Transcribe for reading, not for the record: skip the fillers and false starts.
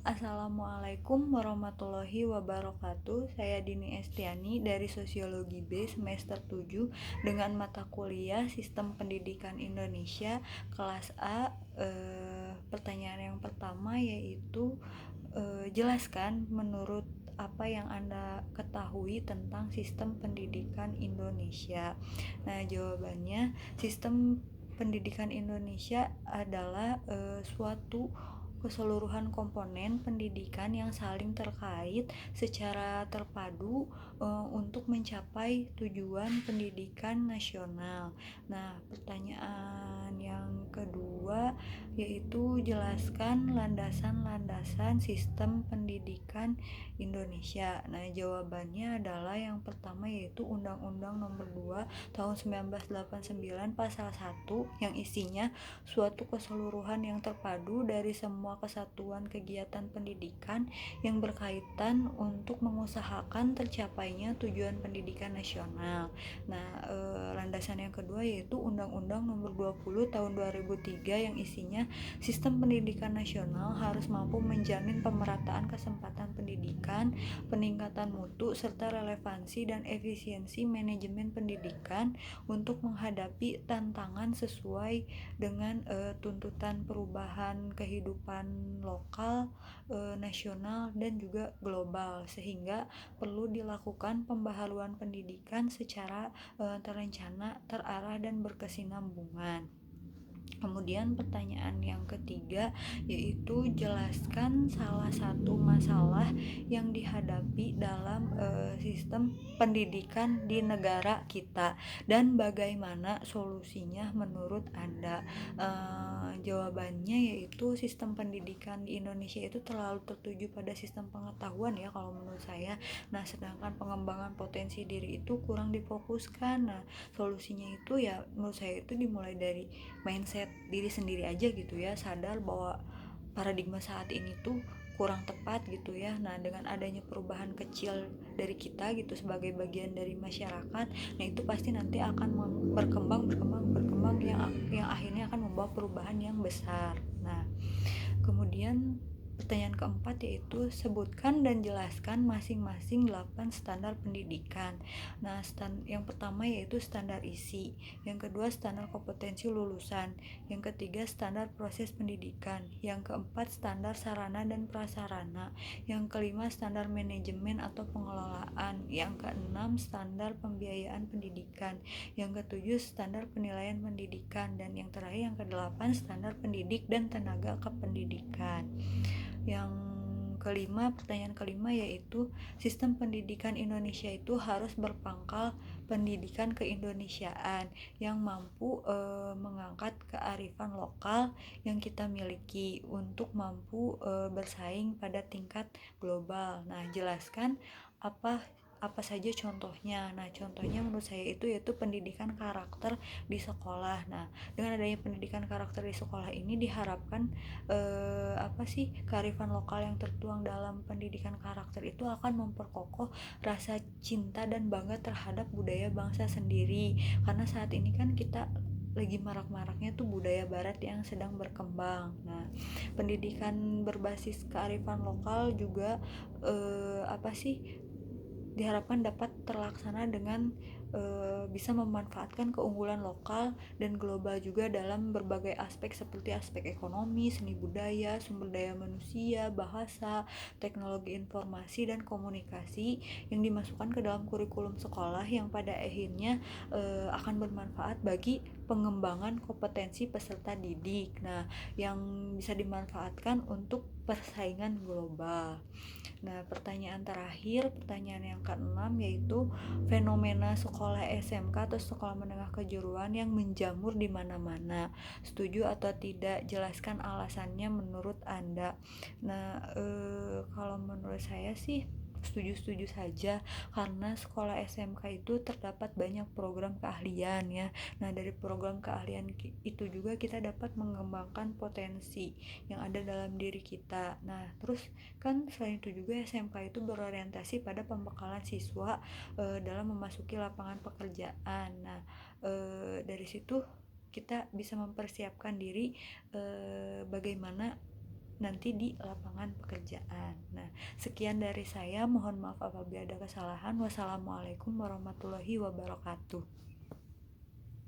Assalamualaikum warahmatullahi wabarakatuh. Saya Dini Estiani dari Sosiologi B semester 7 dengan mata kuliah Sistem Pendidikan Indonesia kelas A. Pertanyaan yang pertama yaitu jelaskan menurut apa yang Anda ketahui tentang sistem pendidikan Indonesia. Nah, jawabannya sistem pendidikan Indonesia adalah suatu keseluruhan komponen pendidikan yang saling terkait secara terpadu untuk mencapai tujuan pendidikan nasional. Nah, pertanyaan yang kedua yaitu jelaskan landasan-landasan sistem pendidikan Indonesia. Nah, jawabannya adalah yang pertama yaitu Undang-Undang Nomor 2 Tahun 1989 Pasal 1 yang isinya suatu keseluruhan yang terpadu dari semua kesatuan kegiatan pendidikan yang berkaitan untuk mengusahakan tercapainya tujuan pendidikan nasional. Nah, landasan yang kedua yaitu Undang-Undang Nomor 20 Tahun 2003 yang isinya sistem pendidikan nasional harus mampu menjamin pemerataan kesempatan pendidikan, peningkatan mutu serta relevansi dan efisiensi manajemen pendidikan untuk menghadapi tantangan sesuai dengan tuntutan perubahan kehidupan lokal, nasional dan juga global, sehingga perlu dilakukan pembaharuan pendidikan secara terencana, terarah dan berkesinambungan. Kemudian pertanyaan yang ketiga yaitu jelaskan salah satu masalah yang dihadapi dalam sistem pendidikan di negara kita dan bagaimana solusinya menurut Anda. Jawabannya yaitu sistem pendidikan di Indonesia itu terlalu tertuju pada sistem pengetahuan ya kalau menurut saya. Nah, sedangkan pengembangan potensi diri itu kurang difokuskan. Nah, solusinya itu ya menurut saya itu dimulai dari mindset diri sendiri aja gitu ya, sadar bahwa paradigma saat ini tuh kurang tepat gitu ya. Nah, dengan adanya perubahan kecil dari kita gitu sebagai bagian dari masyarakat, nah itu pasti nanti akan berkembang yang akhirnya akan membawa perubahan yang besar. Nah, kemudian pertanyaan keempat yaitu sebutkan dan jelaskan masing-masing 8 standar pendidikan. Nah, yang pertama yaitu standar isi, yang kedua standar kompetensi lulusan, yang ketiga standar proses pendidikan, yang keempat standar sarana dan prasarana, yang kelima standar manajemen atau pengelolaan, yang keenam standar pembiayaan pendidikan, yang ketujuh standar penilaian pendidikan, dan yang terakhir yang kedelapan standar pendidik dan tenaga kependidikan. Yang kelima, pertanyaan kelima yaitu sistem pendidikan Indonesia itu harus berpangkal pendidikan keindonesiaan yang mampu mengangkat kearifan lokal yang kita miliki untuk mampu bersaing pada tingkat global. Nah, jelaskan apa saja contohnya. Nah, contohnya menurut saya itu yaitu pendidikan karakter di sekolah. Nah, dengan adanya pendidikan karakter di sekolah ini diharapkan kearifan lokal yang tertuang dalam pendidikan karakter itu akan memperkokoh rasa cinta dan bangga terhadap budaya bangsa sendiri, karena saat ini kan kita lagi marak-maraknya tuh budaya barat yang sedang berkembang. Nah, pendidikan berbasis kearifan lokal juga diharapkan dapat terlaksana dengan bisa memanfaatkan keunggulan lokal dan global juga dalam berbagai aspek seperti aspek ekonomi, seni budaya, sumber daya manusia, bahasa, teknologi informasi dan komunikasi yang dimasukkan ke dalam kurikulum sekolah yang pada akhirnya akan bermanfaat bagi pengembangan kompetensi peserta didik. Nah, yang bisa dimanfaatkan untuk persaingan global. Nah, pertanyaan terakhir, pertanyaan yang keenam yaitu fenomena sekolah SMK atau sekolah menengah kejuruan yang menjamur di mana-mana. Setuju atau tidak? Jelaskan alasannya menurut Anda. Nah, kalau menurut saya sih setuju-setuju saja, karena sekolah SMK itu terdapat banyak program keahlian ya. Nah, dari program keahlian itu juga kita dapat mengembangkan potensi yang ada dalam diri kita. Nah, terus kan selain itu juga SMK itu berorientasi pada pembekalan siswa dalam memasuki lapangan pekerjaan. Nah, dari situ kita bisa mempersiapkan diri bagaimana nanti di lapangan pekerjaan. Nah, sekian dari saya. Mohon maaf apabila ada kesalahan. Wassalamualaikum warahmatullahi wabarakatuh.